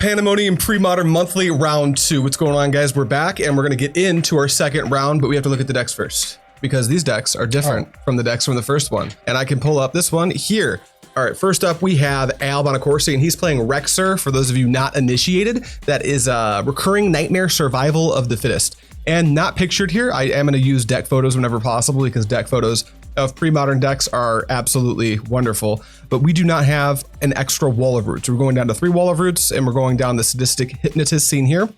Pandemonium Premodern Monthly Round 2. What's going on, guys? We're back, and we're going to get into our second round, but we have to look at the decks first, because these decks are different from the decks from the first one. And I can pull up this one here. All right, first up, we have Bonacorsi, and he's playing Rec-Sur. For those of you not initiated, that is a recurring nightmare survival of the fittest. And not pictured here, I am going to use deck photos whenever possible, because deck photos of pre-modern decks are absolutely wonderful, but we do not have an extra wall of roots. We're going down to 3 wall of roots, and we're going down the sadistic hypnotist scene here,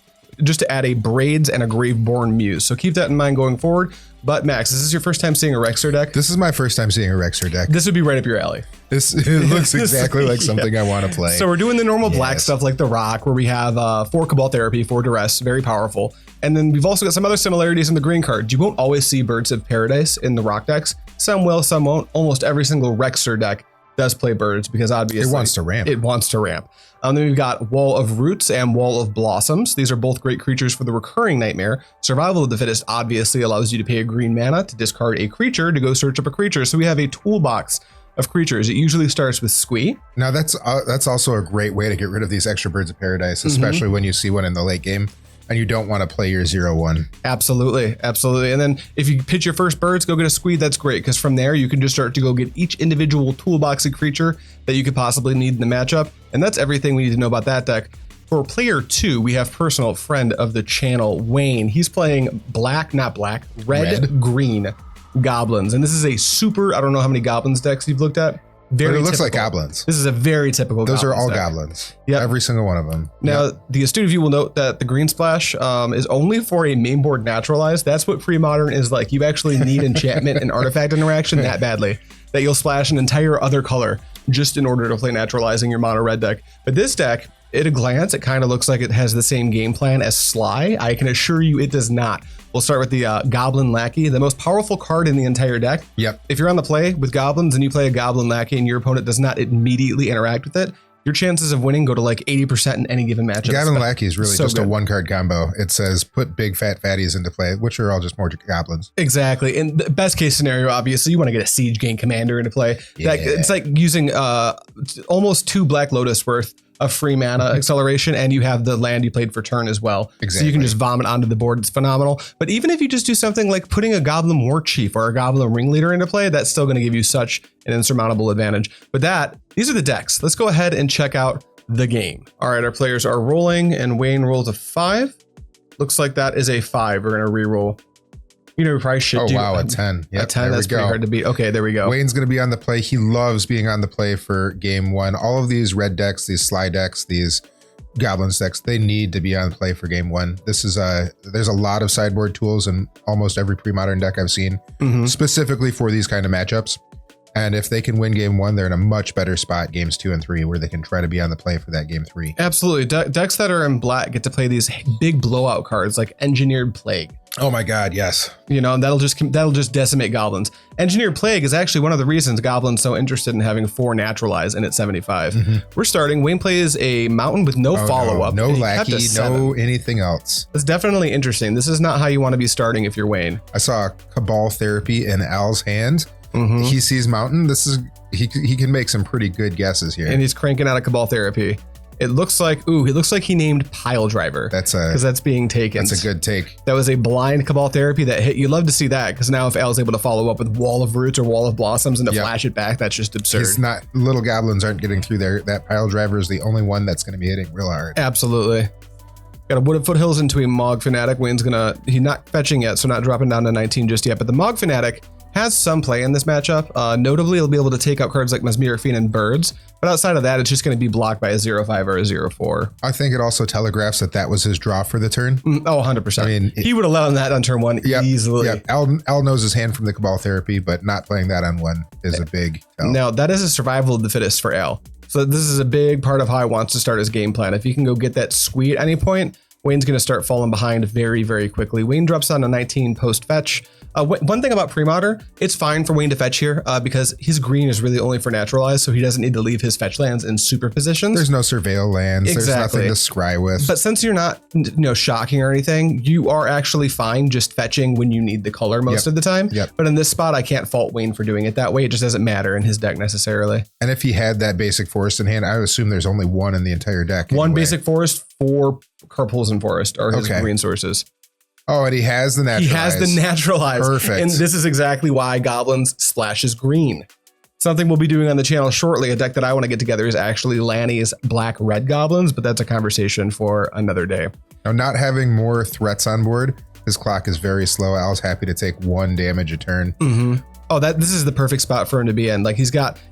just to add a Braids and a Graveborn Muse. So keep that in mind going forward. But Max, is this your first time seeing a Rec-Sur deck? This is my first time seeing a Rec-Sur deck. This would be right up your alley. It looks exactly like something I want to play. So we're doing the normal black stuff like the Rock, where we have 4 Cabal Therapy, 4 Duress, very powerful. And then we've also got some other similarities in the green card. You won't always see Birds of Paradise in the Rock decks. Some will, some won't. Almost every single Rec-Sur deck does play birds, because obviously it wants to ramp. It wants to ramp. Then we've got Wall of Roots and Wall of Blossoms. These are both great creatures for the recurring nightmare. Survival of the Fittest obviously allows you to pay a green mana to discard a creature to go search up a creature. So we have a toolbox of creatures. It usually starts with Squee. Now that's also a great way to get rid of these extra Birds of Paradise, especially when you see one in the late game and you don't want to play your 0/1. Absolutely, absolutely. And then if you pitch your first birds, go get a Squee. That's great, because from there you can just start to go get each individual toolboxy creature that you could possibly need in the matchup. And that's everything we need to know about that deck. For player 2, we have personal friend of the channel, Wayne. He's playing red, green goblins. And this is a super, I don't know how many goblins decks you've looked at. But it looks like goblins. This is a very typical Those are all deck. goblins. Yeah, every single one of them. Now, the astute of you will note that the green splash is only for a main board Naturalize. That's what pre-modern is like. You actually need enchantment and artifact interaction that badly that you'll splash an entire other color just in order to play Naturalizing your mono red deck. But this deck, at a glance, it kind of looks like it has the same game plan as Sly. I can assure you it does not. We'll start with the Goblin Lackey, the most powerful card in the entire deck. Yep. If you're on the play with goblins and you play a Goblin Lackey and your opponent does not immediately interact with it, your chances of winning go to like 80% in any given matchup. Goblin Lackey is really just good. a 1-card combo. It says put big fat fatties into play, which are all just more goblins. Exactly. And the best case scenario, obviously, you want to get a Siege Gang Commander into play. Yeah. It's like using almost 2 Black Lotus worth of free mana acceleration, and you have the land you played for turn as well. Exactly. So you can just vomit onto the board. It's phenomenal. But even if you just do something like putting a Goblin Warchief or a Goblin Ringleader into play, that's still going to give you such an insurmountable advantage. But these are the decks. Let's go ahead and check out the game. All right, our players are rolling, and Wayne rolls a 5. Looks like that is a 5. We're going to re-roll. You know, we probably should do a 10. Yep, a 10, that's pretty hard to beat. Okay, there we go. Wayne's going to be on the play. He loves being on the play for game 1. All of these red decks, these Sly decks, these Goblins decks, they need to be on the play for game 1. This is there's a lot of sideboard tools in almost every pre-modern deck I've seen, specifically for these kind of matchups. And if they can win game 1, they're in a much better spot games 2 and 3, where they can try to be on the play for that game 3. Absolutely. Decks that are in black get to play these big blowout cards like Engineered Plague. Oh my God, yes. You know, and that'll just decimate goblins. Engineered Plague is actually one of the reasons Goblin's so interested in having 4 Naturalize in at 75. We're starting. Wayne plays a mountain with no follow-up. No Lackey, no anything else. That's definitely interesting. This is not how you want to be starting if you're Wayne. I saw Cabal Therapy in Al's hand. He sees mountain. He can make some pretty good guesses here. And he's cranking out a Cabal Therapy. It looks like he named Piledriver. Because that's being taken. That's a good take. That was a blind Cabal Therapy that hit. You'd love to see that, because now if Al's able to follow up with Wall of Roots or Wall of Blossoms and to flash it back, that's just absurd. It's not, little goblins aren't getting through there. That Piledriver is the only one that's going to be hitting real hard. Absolutely. Got a Wooded Foothills into a Mogg Fanatic. Wayne's he's not fetching yet, so not dropping down to 19 just yet. But the Mogg Fanatic has some play in this matchup. Notably, he'll be able to take out cards like Mesmeric Fiend and Birds. But outside of that, it's just going to be blocked by a 0/5 or a 0/4. I think it also telegraphs that was his draw for the turn. 100%. I mean, he would have let on that on turn 1 easily. Yeah, Al knows his hand from the Cabal Therapy, but not playing that on 1 is a big tell. Now, that is a survival of the fittest for Al. So this is a big part of how he wants to start his game plan. If he can go get that Squee at any point, Wayne's going to start falling behind very, very quickly. Wayne drops down to 19 post fetch. One thing about Premodern, it's fine for Wayne to fetch here because his green is really only for Naturalize, so he doesn't need to leave his fetch lands in super positions. There's no surveil lands. Exactly. There's nothing to scry with. But since you're not, shocking or anything, you are actually fine just fetching when you need the color most of the time. But in this spot, I can't fault Wayne for doing it that way. It just doesn't matter in his deck necessarily. And if he had that basic forest in hand, I would assume there's only one in the entire deck. One basic forest, 4 Karplusan Forest are his green sources. Oh, and he has the Naturalize. He has the Naturalize. Perfect. And this is exactly why Goblins splashes green. Something we'll be doing on the channel shortly. A deck that I want to get together is actually Lanny's Black-Red Goblins, but that's a conversation for another day. Now, not having more threats on board, his clock is very slow. Al's happy to take 1 damage a turn. Oh, this is the perfect spot for him to be in. Like it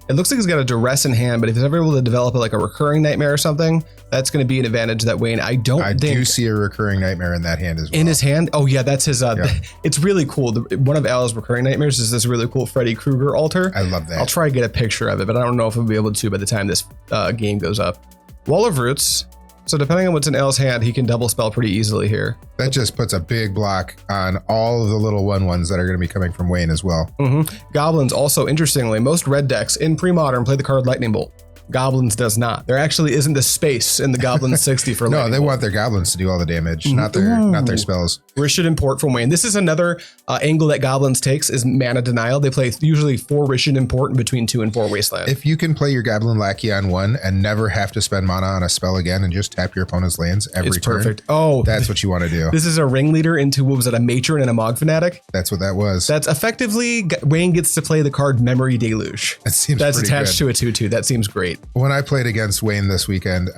looks like he's got a duress in hand, but if he's ever able to develop like a recurring nightmare or something, that's going to be an advantage that Wayne, I do see a recurring nightmare in that hand as well. In his hand? Oh yeah, that's his, it's really cool. One of Al's recurring nightmares is this really cool Freddy Krueger altar. I love that. I'll try to get a picture of it, but I don't know if we'll be able to by the time this game goes up. Wall of Roots. So depending on what's in Al's hand, he can double spell pretty easily here. That just puts a big block on all of the little 1/1s that are going to be coming from Wayne as well. Goblins also, interestingly, most red decks in Premodern play the card Lightning Bolt. Goblins does not. There actually isn't the space in the Goblin 60 for Lightning No, they Bolt. want their goblins to do all the damage, not their spells. Rishadan Port from Wayne. This is another angle that Goblins takes is mana denial. They play usually 4 Rishadan Port in between 2 and 4 Wasteland. If you can play your Goblin Lackey on 1 and never have to spend mana on a spell again and just tap your opponent's lands every turn, perfect. Oh, that's what you want to do. This is a Ringleader into, what was it, a Matron and a Mogg Fanatic? That's what that was. That's effectively, Wayne gets to play the card Memory Deluge. That's attached to a 2/2. That seems great. When I played against Wayne this weekend,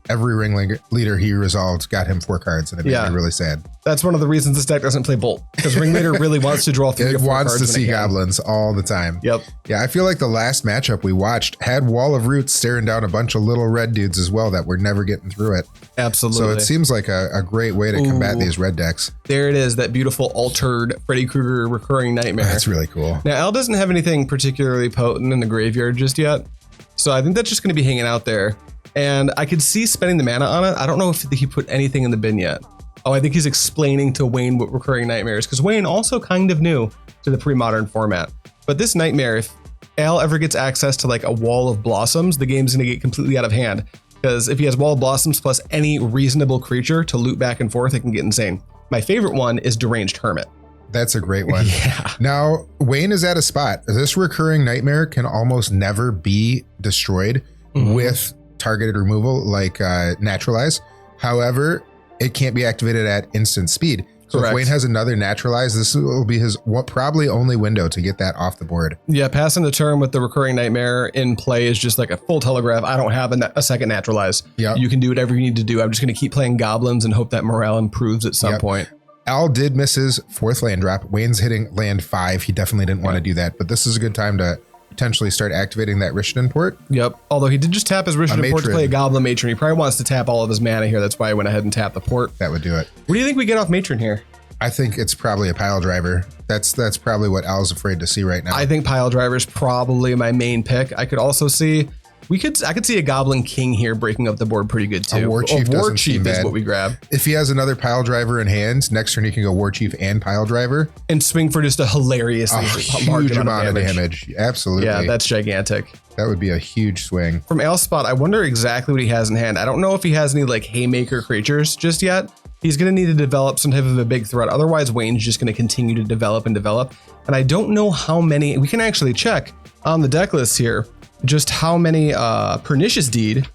every Ringleader he resolved got him 4 cards, and it made me really sad. That's one of the reasons this deck doesn't play Bolt, because Ringleader really wants to draw 3 or 4 cards. It wants to see goblins all the time. Yep. Yeah, I feel like the last matchup we watched had Wall of Roots staring down a bunch of little red dudes as well that were never getting through it. Absolutely. So it seems like a great way to combat these red decks. There it is, that beautiful altered Freddy Krueger recurring nightmare. That's really cool. Now, Al doesn't have anything particularly potent in the graveyard just yet, so I think that's just going to be hanging out there. And I could see spending the mana on it. I don't know if he put anything in the bin yet. Oh, I think he's explaining to Wayne what recurring nightmares, because Wayne also kind of new to the Premodern format. But this nightmare, if Al ever gets access to like a Wall of Blossoms, the game's going to get completely out of hand. Because if he has Wall of Blossoms plus any reasonable creature to loot back and forth, it can get insane. My favorite one is Deranged Hermit. That's a great one. Yeah. Now, Wayne is at a spot. This recurring nightmare can almost never be destroyed with targeted removal like Naturalize. However, it can't be activated at instant speed. So Correct. if Wayne has another Naturalize, this will be his probably only window to get that off the board. Yeah, passing the turn with the recurring nightmare in play is just like a full telegraph. I don't have a second Naturalize. Yep. You can do whatever you need to do. I'm just going to keep playing Goblins and hope that morale improves at some point. Al did miss his 4th land drop. Wayne's hitting land 5. He definitely didn't want to do that, but this is a good time to potentially start activating that Rishadan Port. Yep. Although he did just tap his Rishadan Port to play a Goblin Matron. He probably wants to tap all of his mana here. That's why I went ahead and tapped the Port. That would do it. What do you think we get off Matron here? I think it's probably a Piledriver. That's probably what Al's afraid to see right now. I think Piledriver is probably my main pick. I could also see I could see a Goblin King here breaking up the board pretty good too. A Warchief is what we grab. If he has another Piledriver in hand, next turn he can go Warchief and Piledriver. And swing for just a hilariously huge amount of damage. Absolutely. Yeah, that's gigantic. That would be a huge swing. From Al's spot, I wonder exactly what he has in hand. I don't know if he has any like Haymaker creatures just yet. He's going to need to develop some type of a big threat. Otherwise, Wayne's just going to continue to develop and develop. And I don't know how many, we can actually check on the deck list here, just how many Pernicious Deed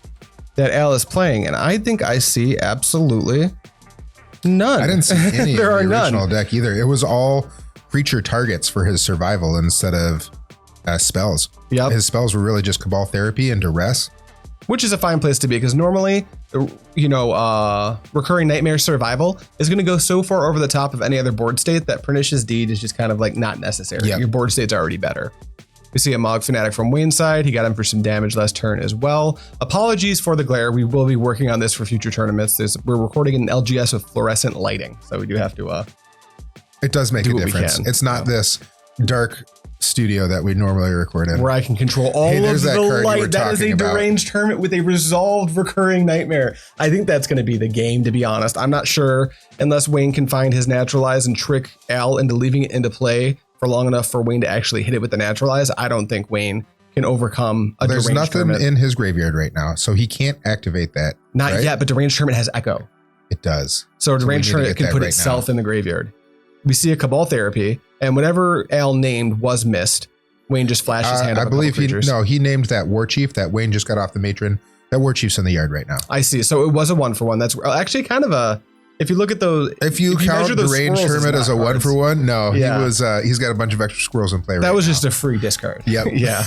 that Al is playing. And I think I see absolutely none. I didn't see any there of are the original none. deck either. It was all creature targets for his survival instead of spells. Yep. His spells were really just Cabal Therapy and Duress. Which is a fine place to be, because normally, recurring nightmare survival is going to go so far over the top of any other board state that Pernicious Deed is just kind of like not necessary. Yep. Your board state's already better. We see a Mogg Fanatic from Wayne's side. He got him for some damage last turn as well. Apologies for the glare. We will be working on this for future tournaments. We're recording in LGS with fluorescent lighting, so we do have to. It does make a difference. It's not this dark studio that we normally record in. Where I can control all of the light. That is a Deranged Hermit with a resolved recurring nightmare. I think that's going to be the game, to be honest. I'm not sure unless Wayne can find his Naturalize and trick Al into leaving it into play for long enough for Wayne to actually hit it with the Naturalize. I don't think Wayne can overcome a Deranged Hermit. There's nothing in his graveyard right now, so he can't activate that. Not yet, but Deranged Hermit has Echo. It does. So Deranged Hermit can put itself in the graveyard. We see a Cabal Therapy, and whatever Al named was missed. Wayne just flashed his hand up. I believe he named that Warchief that Wayne just got off the Matron. That Warchief's in the yard right now. I see. So it was a 1-for-1. That's actually kind of a, if you look at those, if you count Deranged Hermit as a 1-for-1, no, he's got a bunch of extra squirrels in play. That was just a free discard. Yep. Yeah.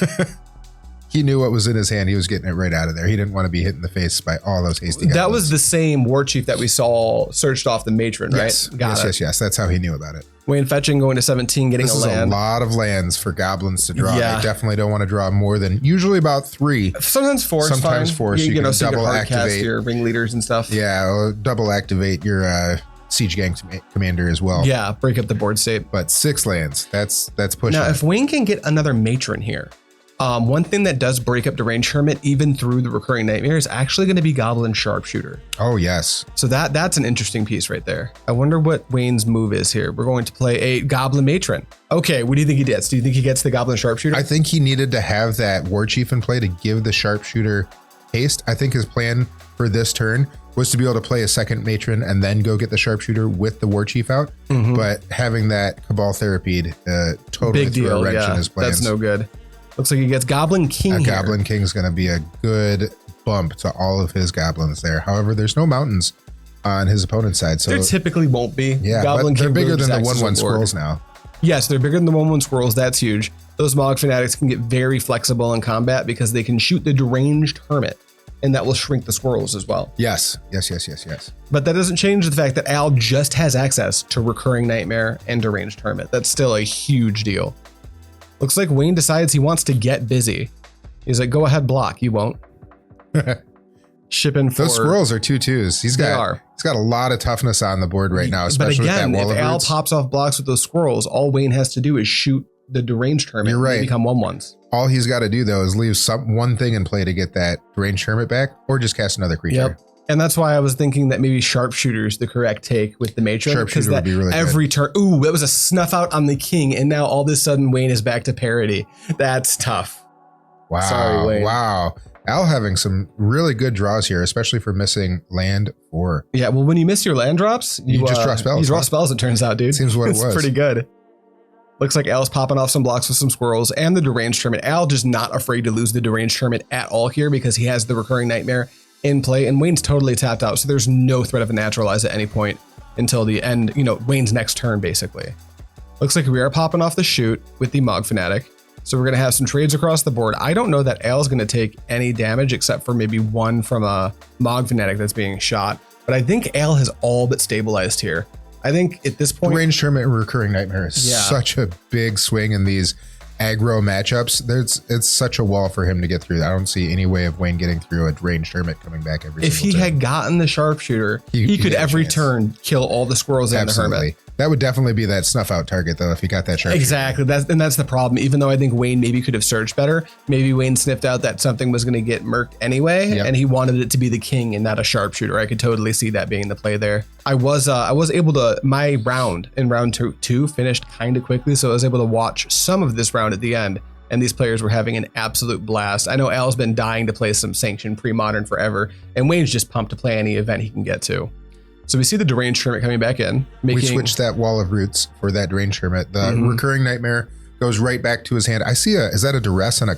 He knew what was in his hand. He was getting it right out of there. He didn't want to be hit in the face by all those hasty goblins. That was the same Warchief that we saw searched off the Matron, right? Yes. That's how he knew about it. Wayne fetching, going to 17, getting a land. This is a lot of lands for goblins to draw. Yeah. They definitely don't want to draw more than usually about 3. Sometimes 4 is fine. Sometimes 4, so you can double activate your ringleaders and stuff. Yeah, or double activate your Siege Gang commander as well. Yeah, break up the board state. But 6 lands, that's pushing. Now, if Wayne can get another Matron here, one thing that does break up Deranged Hermit even through the recurring nightmare is actually going to be Goblin Sharpshooter. Oh, yes. So that's an interesting piece right there. I wonder what Wayne's move is here. We're going to play a Goblin Matron. Okay, what do you think he gets? Do you think he gets the Goblin Sharpshooter? I think he needed to have that Warchief in play to give the Sharpshooter haste. I think his plan for this turn was to be able to play a second Matron and then go get the Sharpshooter with the Warchief out. Mm-hmm. But having that Cabal Therapy totally Big threw deal, a wrench in his plans. That's no good. Looks like he gets Goblin King here. Goblin King is going to be a good bump to all of his goblins there. However, there's no mountains on his opponent's side. So there typically won't be. Yeah, Goblin King, they're bigger than the 1/1 squirrels now. Yes, they're bigger than the 1/1 squirrels. That's huge. Those Mogg Fanatics can get very flexible in combat because they can shoot the Deranged Hermit, and that will shrink the squirrels as well. Yes. But that doesn't change the fact that Al just has access to Recurring Nightmare and Deranged Hermit. That's still a huge deal. Looks like Wayne decides he wants to get busy. He's like, go ahead, block. You won't. Shipping for... Those squirrels are 2/2s. He's got a lot of toughness on the board right now, especially with that wall of roots. If Al pops off blocks with those squirrels, all Wayne has to do is shoot the Deranged Hermit. You're right. And become 1/1s. All he's got to do, though, is leave one thing in play to get that Deranged Hermit back, or just cast another creature. Yep. And that's why I was thinking that maybe Sharpshooter is the correct take with the Matron. Sharpshooter would be really every good. turn. Ooh, that was a Snuff Out on the King, and now all of a sudden Wayne is back to parity. That's tough. Wow. Sorry, Wayne. Wow. Al having some really good draws here, especially for missing land 4. Yeah, well, when you miss your land drops, you just draw spells. You draw spells, it turns out, dude. Seems what it was. It's pretty good. Looks like Al's popping off some blocks with some squirrels and the Deranged Hermit. Al just not afraid to lose the Deranged Hermit at all here because he has the Recurring Nightmare in play, and Wayne's totally tapped out, so there's no threat of a Naturalize at any point until the end, Wayne's next turn, basically. Looks like we are popping off the chute with the Mogg Fanatic, so we're going to have some trades across the board. I don't know that Al's going to take any damage except for maybe one from a Mogg Fanatic that's being shot, but I think Al has all but stabilized here. I think at this point... Deranged Hermit and Recurring Nightmare is such a big swing in these aggro matchups. It's such a wall for him to get through. I don't see any way of Wayne getting through a Deranged Hermit coming back every If single he turn. had gotten the Sharpshooter, he could every turn kill all the squirrels and the Hermit. That would definitely be that Snuff Out target, though, if he got that Sharpshooter. Exactly. That's the problem. Even though I think Wayne maybe could have searched better, maybe Wayne sniffed out that something was going to get murked anyway, and he wanted it to be the King and not a Sharpshooter. I could totally see that being the play there. I was able to, my round in round two finished kind of quickly, so I was able to watch some of this round at the end, and these players were having an absolute blast. I know Al's been dying to play some Sanctioned Premodern forever, and Wayne's just pumped to play any event he can get to. So we see the Deranged Hermit coming back in. We switched that Wall of Roots for that Deranged Hermit. The Recurring Nightmare goes right back to his hand. I see is that a Duress and a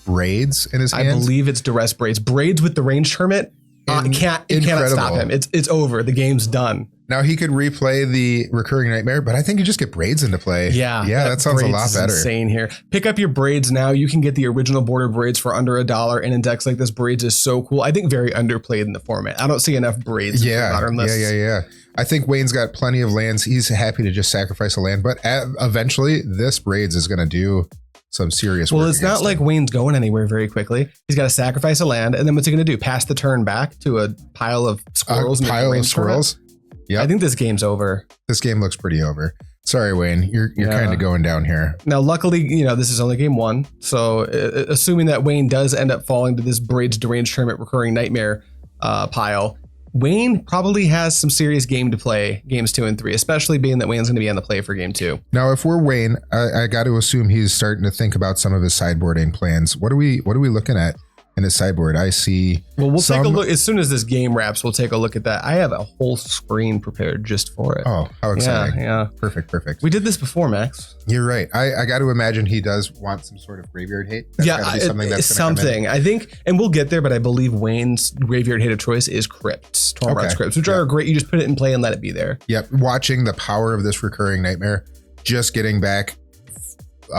Braids in his hand? I believe it's Duress Braids. Braids with Deranged Hermit. You cannot stop him. It's over. The game's done. Now he could replay the Recurring Nightmare, but I think you just get Braids into play. Yeah, that sounds a lot better. Insane here. Pick up your Braids now. You can get the original border Braids for under $1, and in decks like this, Braids is so cool. I think very underplayed in the format. I don't see enough Braids in modern lists. Yeah. I think Wayne's got plenty of lands. He's happy to just sacrifice a land, but eventually this Braids is going to do some serious work. Well, it's not like Wayne's going anywhere very quickly. He's got to sacrifice a land, and then what's he going to do? Pass the turn back to a pile of squirrels? Yeah, I think this game's over. This game looks pretty over. Sorry, Wayne, you're kind of going down here. Now, luckily, this is only game one. So assuming that Wayne does end up falling to this Braid's Deranged Hermit Recurring Nightmare pile, Wayne probably has some serious game to play games 2 and 3, especially being that Wayne's going to be on the play for game 2. Now, if we're Wayne, I got to assume he's starting to think about some of his sideboarding plans. What are we looking at in his sideboard? I see. Well, we'll take a look as soon as this game wraps. We'll take a look at that. I have a whole screen prepared just for it. Oh, how exciting! Yeah. Perfect. We did this before, Max. You're right. I got to imagine he does want some sort of graveyard hate. That's it's something. I think, and we'll get there. But I believe Wayne's graveyard hate of choice is Crypts, Tormod's Crypts, which are great. You just put it in play and let it be there. Yep. Watching the power of this recurring nightmare, just getting back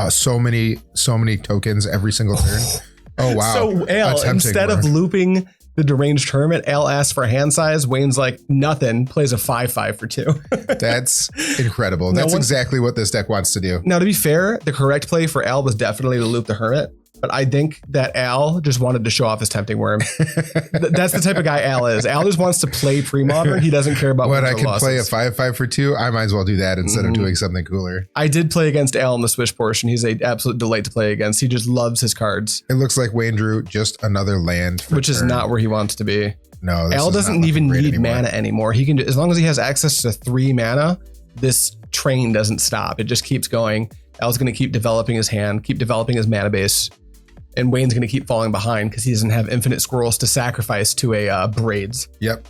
so many tokens every single turn. Oh, wow. So Al, instead of looping the Deranged Hermit, Al asks for hand size. Wayne's like, nothing, plays a 5/5 for 2. That's incredible. That's exactly what this deck wants to do. Now, to be fair, the correct play for Al was definitely to loop the Hermit. But I think that Al just wanted to show off his Tempting Worm. That's the type of guy Al is. Al just wants to play Premodern. He doesn't care about what I can play a 5/5 for 2. I might as well do that instead of doing something cooler. I did play against Al in the Swish portion. He's an absolute delight to play against. He just loves his cards. It looks like Wayne drew just another land, which is not where he wants to be. No, Al doesn't even need mana anymore. He can, as long as he has access to 3 mana, this train doesn't stop. It just keeps going. Al's going to keep developing his hand, keep developing his mana base. And Wayne's going to keep falling behind because he doesn't have infinite squirrels to sacrifice to a Braids. Yep.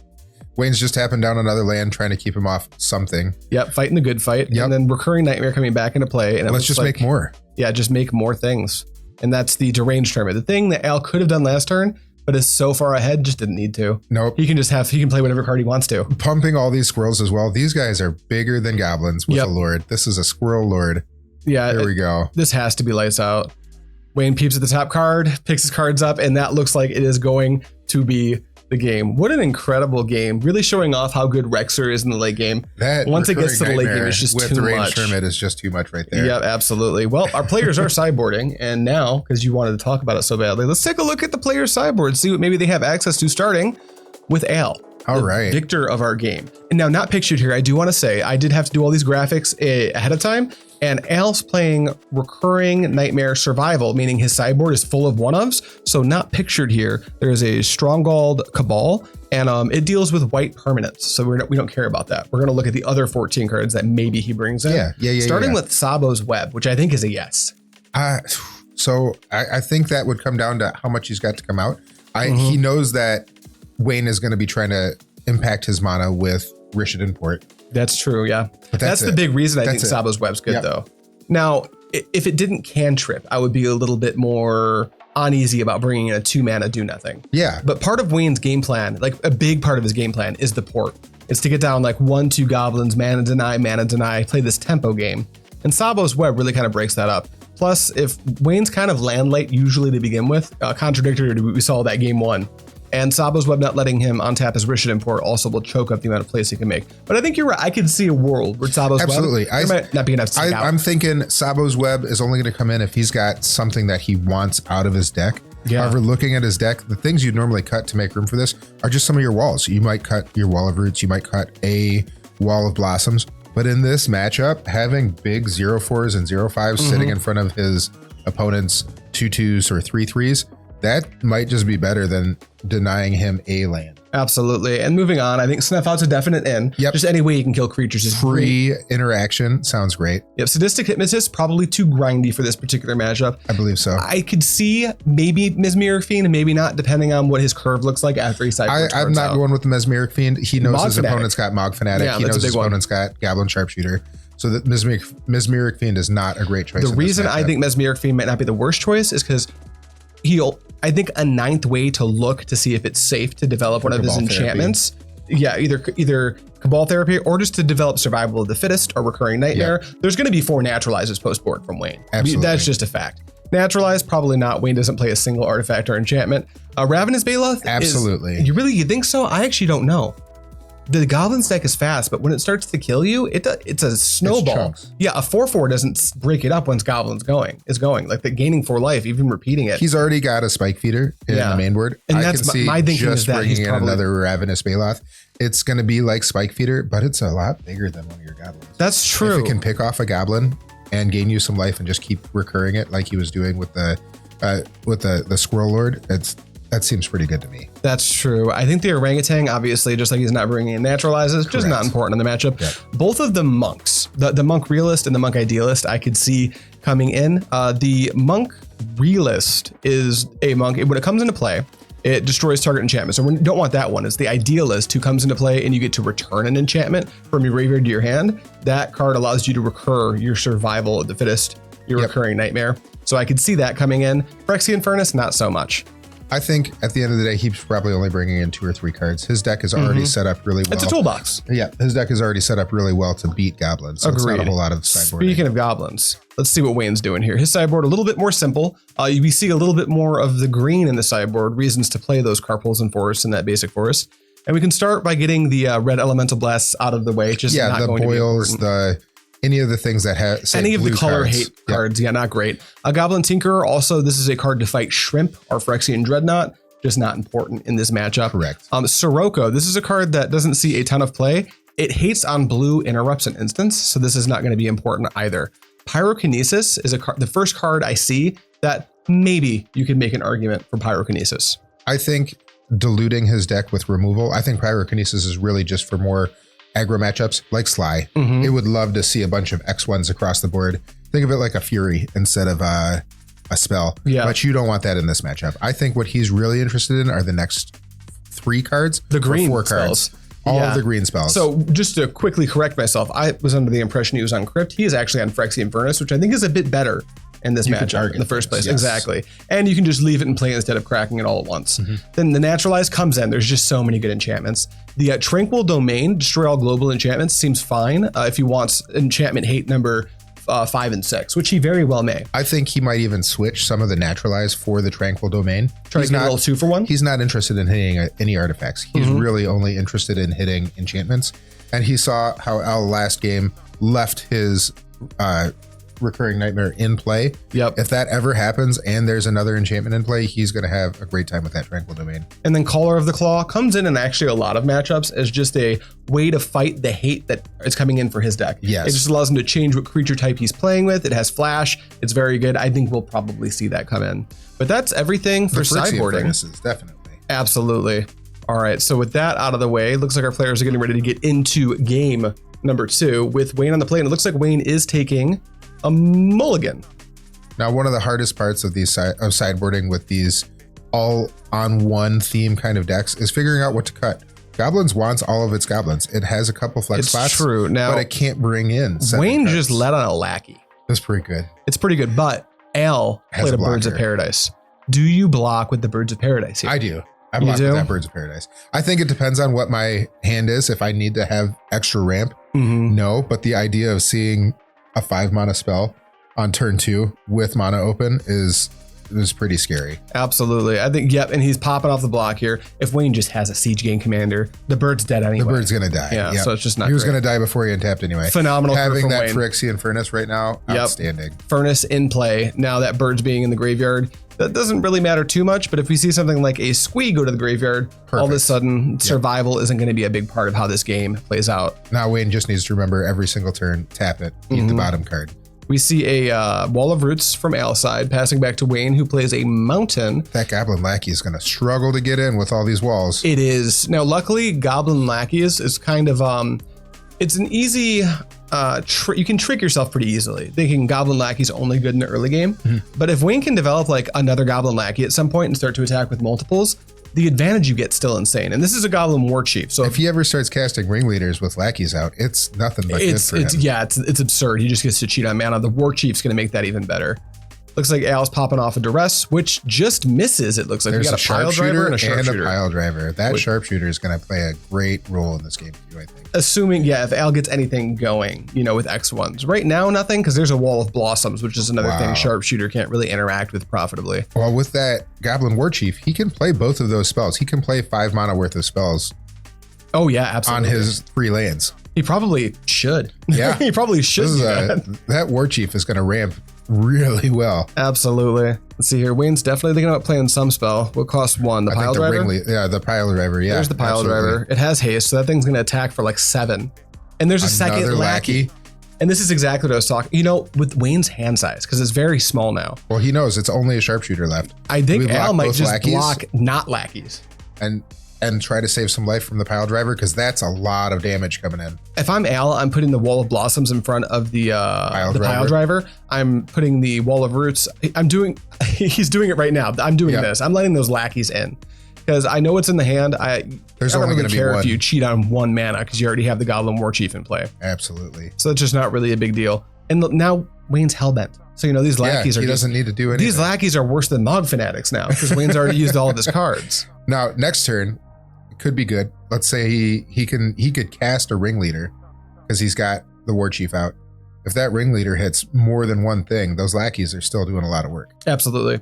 Wayne's just tapping down another land, trying to keep him off something. Yep. Fighting the good fight. Yep. And then Recurring Nightmare coming back into play. And let's just make more. Yeah, just make more things. And that's the Deranged Hermit. The thing that Al could have done last turn, but is so far ahead, just didn't need to. Nope. He can play whatever card he wants to. Pumping all these squirrels as well. These guys are bigger than goblins with a lord. This is a squirrel lord. Yeah. There we go. This has to be lights out. Wayne peeps at the top card, picks his cards up, and that looks like it is going to be the game. What an incredible game. Really showing off how good Rec-Sur is in the late game. Once it gets to the late game, it's just too much. With the Deranged Hermit is just too much right there. Yeah, absolutely. Well, our players are sideboarding, and now, because you wanted to talk about it so badly, let's take a look at the players' sideboard, see what maybe they have access to, starting with Al. All right. Victor of our game. And now, not pictured here, I do want to say, I did have to do all these graphics ahead of time, and Al's playing Recurring Nightmare Survival, meaning his sideboard is full of one-ofs. So not pictured here, there's a Stronghold Cabal, and it deals with white permanents. So we don't care about that. We're going to look at the other 14 cards that maybe he brings in. Yeah. Starting with Sabo's Web, which I think is a yes. So I think that would come down to how much he's got to come out. He knows that Wayne is going to be trying to impact his mana with Rishadan Port. That's true, yeah. But that's the big reason I think Sabo's Web's good, though. Now, if it didn't cantrip, I would be a little bit more uneasy about bringing in a 2-mana do nothing. Yeah. But part of Wayne's game plan, like a big part of his game plan, is the port. It's to get down like 1-2 goblins, mana deny, play this tempo game. And Sabo's Web really kind of breaks that up. Plus, if Wayne's kind of land light usually to begin with, contradictory to what we saw that game 1. And Sabo's Web not letting him untap his Rishadan Port also will choke up the amount of plays he can make. But I think you're right. I can see a world where Sabo's Absolutely. Web might not be enough to out. I'm thinking Sabo's Web is only going to come in if he's got something that he wants out of his deck. Yeah. However, looking at his deck, the things you'd normally cut to make room for this are just some of your walls. You might cut your Wall of Roots. You might cut a Wall of Blossoms. But in this matchup, having big 0-4s and 0-5s sitting in front of his opponent's 2-2s or 3-3s, that might just be better than denying him a land. Absolutely. And moving on, I think Snuff Out's a definite in. Yep. Just any way you can kill creatures is free interaction. Sounds great. Yep. Sadistic Hypnotist, probably too grindy for this particular matchup. I believe so. I could see maybe Mesmeric Fiend and maybe not, depending on what his curve looks like after he sideboards. I'm not going with the Mesmeric Fiend. He knows Mogg his Fanatic. Opponent's got Mogg Fanatic. He knows his opponent's got Goblin Sharpshooter. So that Mesmeric Fiend is not a great choice. The reason I think Mesmeric Fiend might not be the worst choice is because I think a 9th way to look to see if it's safe to develop one of his enchantments. Yeah, either Cabal Therapy or just to develop Survival of the Fittest or Recurring Nightmare. Yep. There's going to be 4 Naturalizes post-board from Wayne. Absolutely. That's just a fact. Naturalize, probably not. Wayne doesn't play a single artifact or enchantment. Ravenous Baloth? Absolutely. You think so? I actually don't know. the Goblins deck is fast, but when it starts to kill you, it's a snowball. Yeah, a 4/4 doesn't break it up once Goblins is going. Like the gaining 4 life, even repeating it. He's already got a Spike Feeder in the main board. And that's my thinking is that he's bringing in probably another Ravenous Baloth. It's going to be like Spike Feeder, but it's a lot bigger than one of your Goblins. That's true. If it can pick off a Goblin and gain you some life and just keep recurring it like he was doing with the Squirrel Lord, that seems pretty good to me. That's true. I think the Orangutan, obviously, just like he's not bringing in Naturalizes, just not important in the matchup. Yep. Both of the monks, the Monk Realist and the Monk Idealist, I could see coming in. The Monk Realist is a monk. When it comes into play, it destroys target enchantment. So we don't want that one. It's the Idealist who comes into play and you get to return an enchantment from your graveyard to your hand. That card allows you to recur your Survival of the Fittest, your recurring Nightmare. So I could see that coming in. Phyrexian Furnace, not so much. I think at the end of the day, he's probably only bringing in 2 or 3 cards. His deck is already set up really well. It's a toolbox. Yeah, his deck is already set up really well to beat Goblins. So it's not a whole lot of sideboarding. Speaking of Goblins, let's see what Wayne's doing here. His sideboard a little bit more simple. We see a little bit more of the green in the sideboard, reasons to play those Karplusan Forest in that basic forest. And we can start by getting the red Elemental Blasts out of the way. Just not the going boils, to be important. Any of the things that have any of the color hate cards, not great. A Goblin Tinkerer, also this is a card to fight Shrimp or Phyrexian Dreadnought. Just not important in this matchup. Correct. Sirocco, this is a card that doesn't see a ton of play. It hates on blue, interrupts an instance, so this is not going to be important either. Pyrokinesis is the first card I see that maybe you could make an argument for Pyrokinesis. I think diluting his deck with removal, I think Pyrokinesis is really just for more aggro matchups like Sly. It would love to see a bunch of X1s across the board. Think of it like a Fury instead of a spell, but you don't want that in this matchup. I think what he's really interested in are the next 3 cards, the green 4 spells. cards, all of the green spells. So just to quickly correct myself, I was under the impression he was on Crypt. He is actually on Phyrexian Furnace, which I think is a bit better in this matchup in the first place. Yes. Exactly. And you can just leave it in play instead of cracking it all at once. Then the Naturalize comes in. There's just so many good enchantments. The Tranquil Domain, destroy all global enchantments, seems fine if he wants enchantment hate number 5 and 6, which he very well may. I think he might even switch some of the Naturalize for the Tranquil Domain. Try to get a little 2-for-1. He's not interested in hitting any artifacts. He's really only interested in hitting enchantments. And he saw how Al last game left his recurring nightmare in play. Yep. If that ever happens and there's another enchantment in play, he's going to have a great time with that Tranquil Domain. And then Caller of the Claw comes in actually a lot of matchups as just a way to fight the hate that is coming in for his deck. Yes. It just allows him to change what creature type he's playing with. It has flash. It's very good. I think we'll probably see that come in. But that's everything for sideboarding. Furnaces, definitely. Absolutely. All right. So with that out of the way, looks like our players are getting ready to get into game number 2 with Wayne on the plate. And it looks like Wayne is taking a mulligan. Now, one of the hardest parts of these sideboarding with these all on one theme kind of decks is figuring out what to cut. Goblins wants all of its goblins. It has a couple flex spots, true. Now, but it can't bring in. Wayne just let on a Lackey. That's pretty good. It's pretty good, but Al played a Birds of Paradise. Do you block with the Birds of Paradise here? I do. I block with that Birds of Paradise. I think it depends on what my hand is. If I need to have extra ramp, no. But the idea of seeing a 5-mana spell on turn 2 with mana open is pretty scary. Absolutely. I think, and he's popping off the block here. If Wayne just has a Siege Gang Commander, the bird's dead anyway. The bird's going to die. Yeah, so it's just not He was going to die before he untapped anyway. Phenomenal. Having that Phyrexian Furnace right now, outstanding. Furnace in play. Now that bird's being in the graveyard, that doesn't really matter too much, but if we see something like a Squee go to the graveyard, all of a sudden survival isn't going to be a big part of how this game plays out. Now Wayne just needs to remember every single turn, tap it, eat the bottom card. We see a Wall of Roots from Al's side, passing back to Wayne, who plays a Mountain. That Goblin Lackey is going to struggle to get in with all these walls. It is. Now, luckily, Goblin Lackey is kind of, it's an easy, you can trick yourself pretty easily, thinking Goblin Lackey's only good in the early game. But if Wayne can develop like another Goblin Lackey at some point and start to attack with multiples, the advantage you get still insane. And this is a Goblin Warchief. So if he ever starts casting Ringleaders with Lackeys out, it's nothing but good for him. Yeah, it's absurd. He just gets to cheat on mana. The Warchief's going to make that even better. Looks like Al's popping off a Duress, which just misses. It looks like there's we got a Piledriver and a Sharpshooter. And a Piledriver. That Sharpshooter is going to play a great role in this game for you, I think. Assuming, if Al gets anything going, with X1s. Right now, nothing, because there's a Wall of Blossoms, which is another thing Sharpshooter can't really interact with profitably. Well, with that Goblin Warchief, he can play both of those spells. He can play 5 mana worth of spells Oh yeah, absolutely. On his 3 lands. He probably should. Yeah. He probably should do that. That Warchief is going to ramp really well. Absolutely. Let's see here. Wayne's definitely thinking about playing some spell. What costs 1? The Piledriver? Yeah, the Piledriver. Yeah. There's the Piledriver. It has haste, so that thing's going to attack for like 7. And there's a second Lackey. And this is exactly what I was talking. You know, with Wayne's hand size, because it's very small now. Well, he knows it's only a Sharpshooter left. I think Al might just block not Lackeys. And try to save some life from the Piledriver, because that's a lot of damage coming in. If I'm Al, I'm putting the Wall of Blossoms in front of the Piledriver. I'm putting the Wall of Roots. He's doing it right now. I'm doing this. I'm letting those Lackeys in because I know what's in the hand. I don't really care if you cheat on 1 mana because you already have the Goblin Warchief in play. Absolutely. So it's just not really a big deal. And now Wayne's hellbent. So, you know, these Lackeys he doesn't need to do anything. These Lackeys are worse than Mogg Fanatics now because Wayne's already used all of his cards. Now, next turn, could be good. Let's say he could cast a Ringleader because he's got the Warchief out. If that Ringleader hits more than 1 thing, those Lackeys are still doing a lot of work. Absolutely.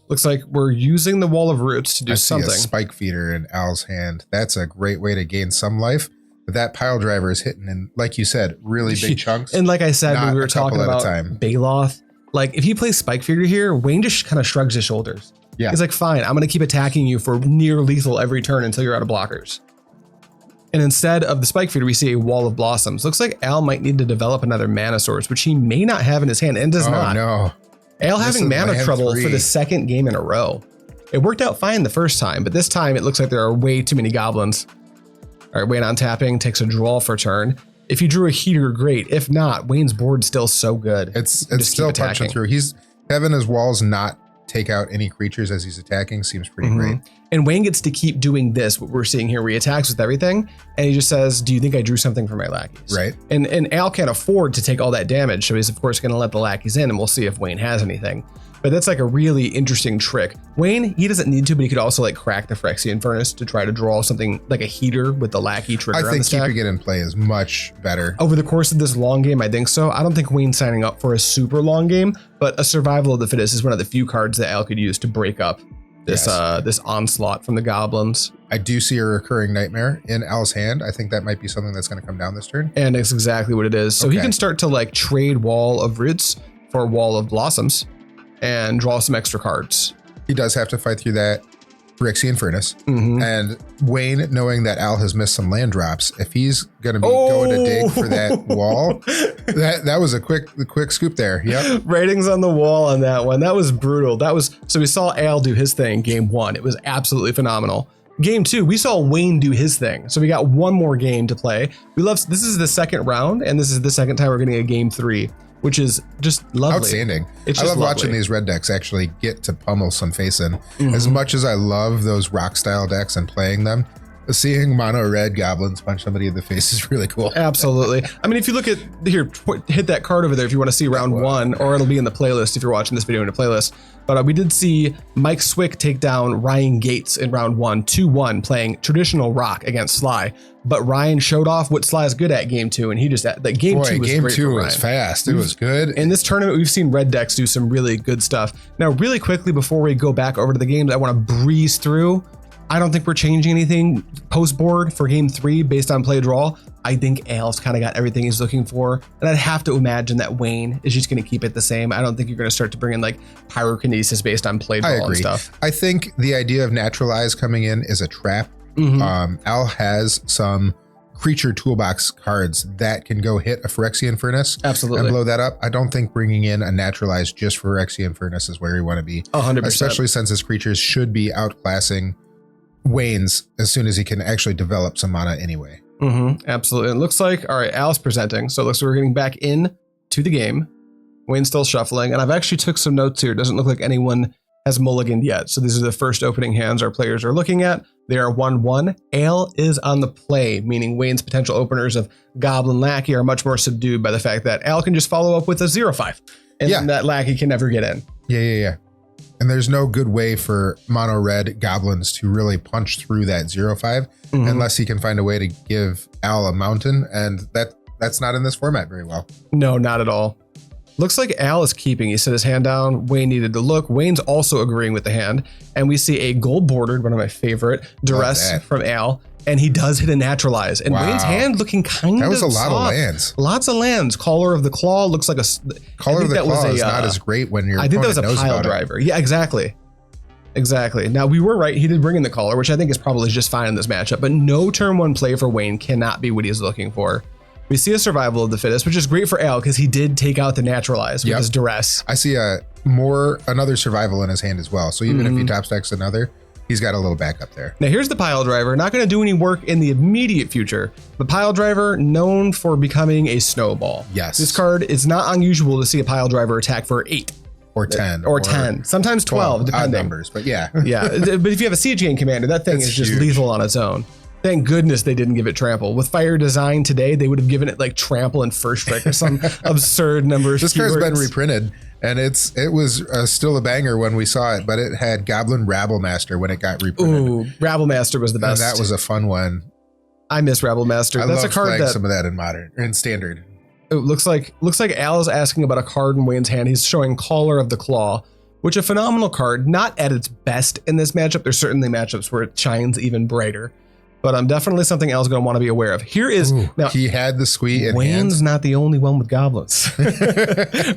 Looks like we're using the Wall of Roots to do something. See a Spike Feeder in Al's hand. That's a great way to gain some life. But that Piledriver is hitting in, like you said, really big chunks. And like I said, when we were talking about Baloth, like if he plays Spike Feeder here, Wayne just kind of shrugs his shoulders. Yeah. He's like, fine, I'm going to keep attacking you for near lethal every turn until you're out of blockers. And instead of the Spike Feeder, we see a Wall of Blossoms. Looks like Al might need to develop another mana source, which he may not have in his hand and does not. No. Al having mana trouble for the 2nd game in a row. It worked out fine the first time, but this time it looks like there are way too many goblins. All right, Wayne on tapping, takes a draw for turn. If you drew a Heater, great. If not, Wayne's board's still so good. It's still punching through. He's having his walls not take out any creatures as he's attacking seems pretty great. And Wayne gets to keep doing this, what we're seeing here, where he attacks with everything, and he just says, do you think I drew something for my Lackeys? Right. And Al can't afford to take all that damage, so he's of course going to let the Lackeys in, and we'll see if Wayne has anything. But that's like a really interesting trick. Wayne, he doesn't need to, but he could also like crack the Phyrexian Furnace to try to draw something like a Heater with the Lackey trigger on the stack. I think keeping it in play is much better. Over the course of this long game, I think so. I don't think Wayne's signing up for a super long game, but a Survival of the Fittest is one of the few cards that Al could use to break up this this onslaught from the goblins. I do see a Recurring Nightmare in Al's hand. I think that might be something that's going to come down this turn. And it's exactly what it is. So he can start to like trade Wall of Roots for Wall of Blossoms and draw some extra cards. He does have to fight through that Phyrexian Furnace. And Wayne, knowing that Al has missed some land drops, if he's going to be going to dig for that wall, that was a quick scoop there. Yep. Ratings on the wall on that one. That was brutal. So we saw Al do his thing game 1. It was absolutely phenomenal. Game 2, we saw Wayne do his thing. So we got one more game to play. This is the 2nd round, and this is the 2nd time we're getting a game 3. Which is just lovely. Outstanding. It's I love watching these red decks actually get to pummel some face in. As much as I love those rock style decks and playing them, seeing mono red goblins punch somebody in the face is really cool. Absolutely. I mean, if you look at here, hit that card over there if you want to see round 1, or it'll be in the playlist if you're watching this video in the playlist. But we did see Mike Swick take down Ryan Gates in round 1, 2-1, playing traditional rock against Sly. But Ryan showed off what Sly's good at game 2, and he just game 2 was great for Ryan. Was fast. It was good. In this tournament, we've seen red decks do some really good stuff. Now, really quickly before we go back over to the games, I want to breeze through. I don't think we're changing anything post board for game 3 based on play draw. I think Al's kind of got everything he's looking for. And I'd have to imagine that Wayne is just going to keep it the same. I don't think you're going to start to bring in like pyrokinesis based on play draw and stuff. I think the idea of Naturalize coming in is a trap. Al has some creature toolbox cards that can go hit a Phyrexian Furnace and blow that up. I don't think bringing in a Naturalize just for Phyrexian Furnace is where you want to be. 100%. Especially since his creatures should be outclassing Wayne's as soon as he can actually develop some mana anyway. Absolutely. It looks like, all right, Al's presenting. So it looks like we're getting back in to the game. Wayne's still shuffling. And I've actually took some notes here. It doesn't look like anyone has mulliganed yet. So these are the first opening hands our players are looking at. They are 1-1. Al is on the play, meaning Wayne's potential openers of Goblin Lackey are much more subdued by the fact that Al can just follow up with a 0-5. And that Lackey can never get in. Yeah. And there's no good way for mono red goblins to really punch through that 0-5 unless he can find a way to give Al a mountain. And that's not in this format very well. No, not at all. Looks like Al is keeping. He set his hand down. Wayne needed to look. Wayne's also agreeing with the hand. And we see a gold bordered, one of my favorite, duress from Al. And he does hit a naturalize. And Wayne's hand looking kind of That was a lot soft. of lands. Lots of lands. Caller of the Claw looks like a... Caller of the Claw is not as great when you're... I think that was a pile driver. Yeah, exactly. Exactly. Now, we were right. He did bring in the Caller, which I think is probably just fine in this matchup. But no turn one play for Wayne cannot be what he's looking for. We see a survival of the fittest, which is great for Al because he did take out the naturalize with his duress. I see another survival in his hand as well. So even if he top stacks another, he's got a little backup there. Now here's the pile driver. Not going to do any work in the immediate future, but pile driver known for becoming a snowball. Yes. This card, it's not unusual to see a pile driver attack for 8. Or 10. Or 10. Sometimes 12, depending. Odd numbers, but yeah. Yeah, but if you have a Siege Gang commander, that thing is just huge. lethal on its own. Thank goodness they didn't give it trample. With Fire Design today, they would have given it like trample and first strike or some absurd number of This card's keywords. been reprinted, and it was still a banger when we saw it, but it had Goblin Rabblemaster when it got reprinted. Ooh, Rabblemaster was the best. And that was a fun one. I miss Rabblemaster. That's a card playing that some of that in modern or in standard. it looks like Al is asking about a card in Wayne's hand. He's showing Caller of the Claw, which a phenomenal card, not at its best in this matchup. There's certainly matchups where it shines even brighter. But definitely something Al's going to want to be aware of. Here is... now, he had the Squee in Wayne's hand. not the only one with goblins,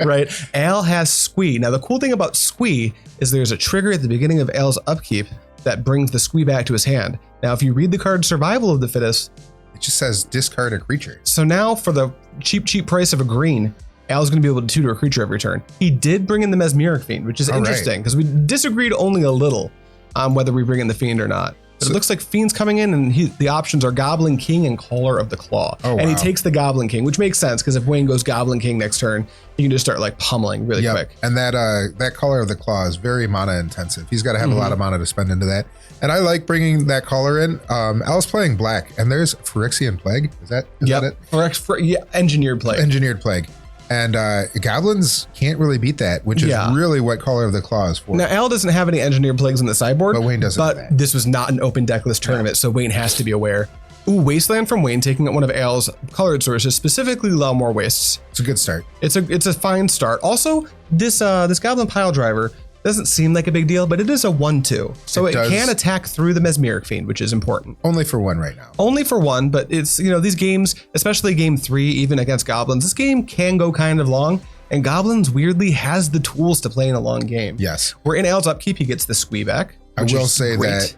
right? Al has Squee. Now, the cool thing about Squee is there's a trigger at the beginning of Al's upkeep that brings the Squee back to his hand. Now, if you read the card Survival of the Fittest... It just says discard a creature. So now, for the cheap price of a green, Al's going to be able to tutor a creature every turn. He did bring in the Mesmeric Fiend, which is interesting, because we disagreed only a little on whether we bring in the Fiend or not. But it looks like Fiend's coming in, and the options are Goblin King and Caller of the Claw. Oh, and he takes the Goblin King, which makes sense, because if Wayne goes Goblin King next turn, he can just start like pummeling really quick. And that Caller of the Claw is very mana intensive. He's got to have a lot of mana to spend into that. And I like bringing that Caller in. Al's playing black, and there's Phyrexian Plague. Is that it? Engineered Plague. Engineered Plague. And goblins can't really beat that, which is really what Caller of the Claw is for. Now, Al doesn't have any engineered plagues in the sideboard, but Wayne doesn't. But this was not an open decklist tournament, so Wayne has to be aware. Ooh, Wasteland from Wayne, taking out one of Al's colored sources, specifically Llanowar Wastes. It's a good start. It's a fine start. Also, this Goblin Pile Driver doesn't seem like a big deal, but it is a 1/2, so it can attack through the Mesmeric Fiend, which is important. Only for one right now. Only for one, but it's, you know, these games, especially game 3, even against goblins, this game can go kind of long. And Goblins weirdly has the tools to play in a long game. Yes. Where in Al's upkeep, he gets the Squee back. I will say that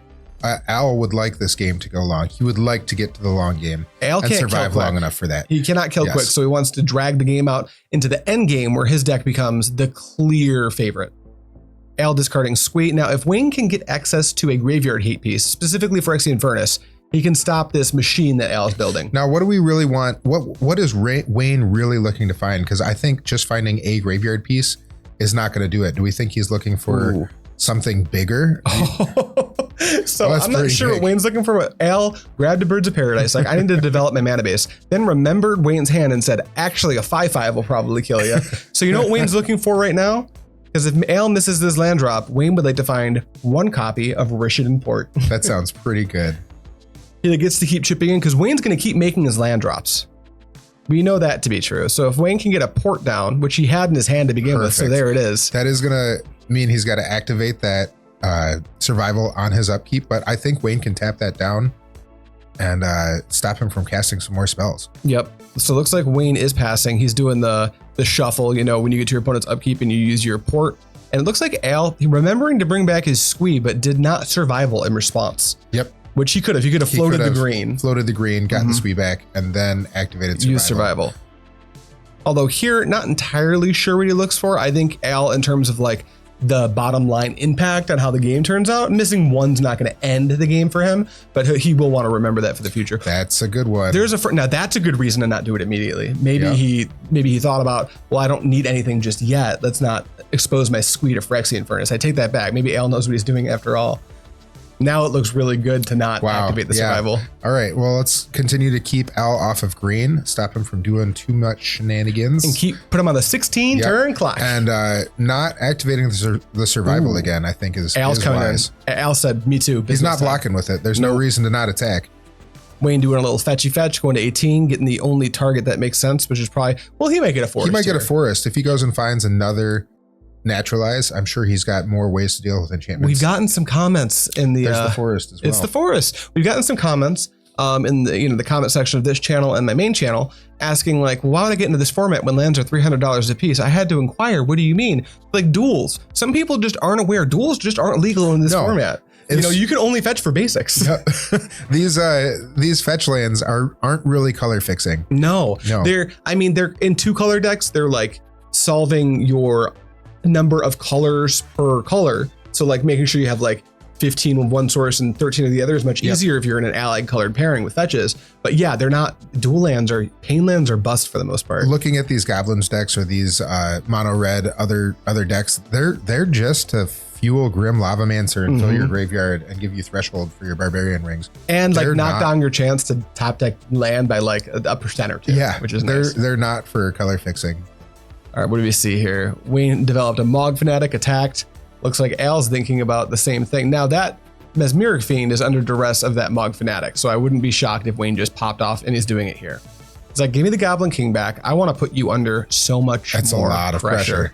Al would like this game to go long. He would like to get to the long game Al and can't survive kill long quick. enough for that. He cannot kill quick, so he wants to drag the game out into the end game where his deck becomes the clear favorite. Al discarding Squee. Now, if Wayne can get access to a graveyard hate piece, specifically Phyrexian Furnace, he can stop this machine that Al's building. Now, what do we really want? What is Wayne really looking to find? Because I think just finding a graveyard piece is not going to do it. Do we think he's looking for something bigger? So I'm not sure what Wayne's looking for. Al grabbed a Birds of Paradise, like, I need to develop my mana base. Then remembered Wayne's hand and said, actually, a 5/5 will probably kill you. So you know what Wayne's looking for right now? Because if Al misses this land drop, Wayne would like to find one copy of Rishadan Port. That sounds pretty good. He gets to keep chipping in because Wayne's going to keep making his land drops. We know that to be true. So if Wayne can get a port down, which he had in his hand to begin with, so there it is. That is going to mean he's got to activate that survival on his upkeep, but I think Wayne can tap that down and stop him from casting some more spells. Yep. So it looks like Wayne is passing. He's doing the shuffle, you know, when you get to your opponent's upkeep and you use your port. And it looks like Al, remembering to bring back his Squee, but did not survival in response. Yep. Which he could have. He could have floated the green. Floated the green, gotten the Squee back, and then activated survival. Use survival. Although here, not entirely sure what he looks for. I think Al, in terms of like the bottom line impact on how the game turns out, missing one's not going to end the game for him, but he will want to remember that for the future. That's a good one. Now that's a good reason to not do it immediately. Maybe he thought about, well, I don't need anything just yet. Let's not expose my Squee to Phyrexian Furnace. I take that back. Maybe Al knows what he's doing after all. Now it looks really good to not activate the survival. All right, well, let's continue to keep Al off of green, stop him from doing too much shenanigans. And put him on the 16 turn clock. And not activating the survival again, I think is Al's coming wise. in. Al said, me too. He's not blocking with it. There's no reason to not attack. Wayne doing a little fetchy fetch, going to 18, getting the only target that makes sense, which is probably, well, he might get a forest. He might get a here. forest. If he goes and finds another Naturalize, I'm sure he's got more ways to deal with enchantments. We've gotten some comments in the, There's the forest as well. It's the forest. We've gotten some comments in the, the comment section of this channel and my main channel asking like, well, why would I get into this format when lands are $300 a piece? I had to inquire, what do you mean? Like duels. Some people just aren't aware. Duels just aren't legal in this format. You can only fetch for basics. These fetch lands aren't really color fixing. No. They're in 2-color decks. They're like solving your number of colors per color. So like making sure you have like 15 with one source and 13 of the other is much easier if you're in an allied colored pairing with fetches. But yeah, they're not dual lands or pain lands or bust for the most part. Looking at these goblins decks or these mono red other decks, they're just to fuel Grim Lavamancer and fill your graveyard and give you threshold for your barbarian rings. And like knock down your chance to top deck land by like a % or 2. Yeah, which is nice. They're not for color fixing. All right, what do we see here? Wayne developed a Mogg Fanatic, attacked. Looks like Al's thinking about the same thing. Now that Mesmeric Fiend is under duress of that Mogg Fanatic, so I wouldn't be shocked if Wayne just popped off and he's doing it here. It's like, give me the Goblin King back. I want to put you under so much That's more a lot of pressure.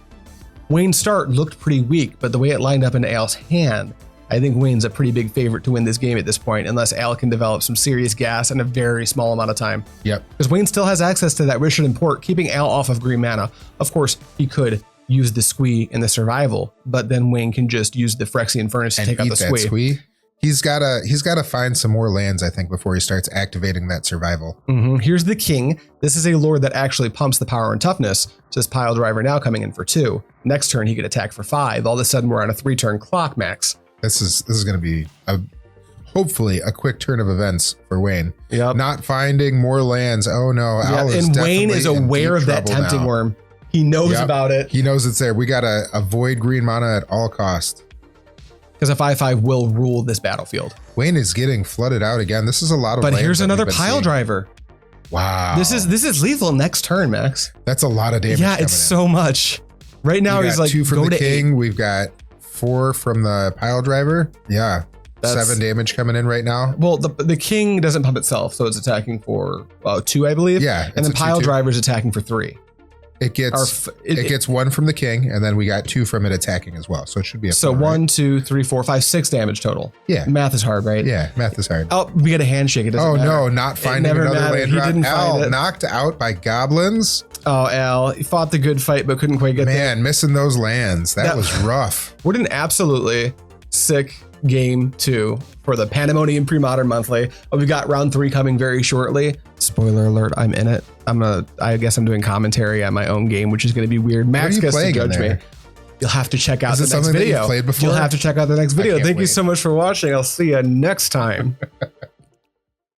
Wayne's start looked pretty weak, but the way it lined up into Al's hand, I think Wayne's a pretty big favorite to win this game at this point, unless Al can develop some serious gas in a very small amount of time. Yep. Because Wayne still has access to that Rishadan Port, keeping Al off of green mana. Of course, he could use the squee in the survival, but then Wayne can just use the Phyrexian Furnace to take out the squee. He's gotta find some more lands, I think, before he starts activating that survival. Here's the King. This is a lord that actually pumps the power and toughness. Says Piledriver now coming in for 2. Next turn he could attack for 5. All of a sudden we're on a 3-turn clock max. This is going to be hopefully a quick turn of events for Wayne. Yep. Not finding more lands. Oh no. Al is and Wayne is aware of that tempting worm. He knows about it. He knows it's there. We got to avoid green mana at all costs. Because a 5/5 will rule this battlefield. Wayne is getting flooded out again. This is a lot of But here's another Piledriver. Wow. This is lethal next turn, Max. That's a lot of damage. Yeah, it's so much. Right now he's like 2 from go the to King. 8. We've got 4 from the Piledriver. Yeah. That's 7 damage coming in right now. Well, the King doesn't pump itself, so it's attacking for 2, I believe. Yeah. And then Piledriver's attacking for 3. It gets 1 from the King, and then we got 2 from it attacking as well. So it should be a 4, 1, 2, 3, 4, 5, 6 damage total. Yeah. Math is hard, right? Yeah, math is hard. Oh, we got a handshake. It doesn't matter. No, not finding another land drop. He didn't Al find it. knocked out by goblins. Oh, Al, he fought the good fight, but couldn't quite get there. Man, missing those lands. That was rough. What an absolutely sick game 2 for the Pandemonium Premodern Monthly. We've got round 3 coming very shortly. Spoiler alert, I'm in it. I guess I'm doing commentary on my own game, which is going to be weird. Max gets to judge me. You'll have to check out the next video. That you've played before? You'll have to check out the next video. Thank you wait. so much for watching. I'll see you next time.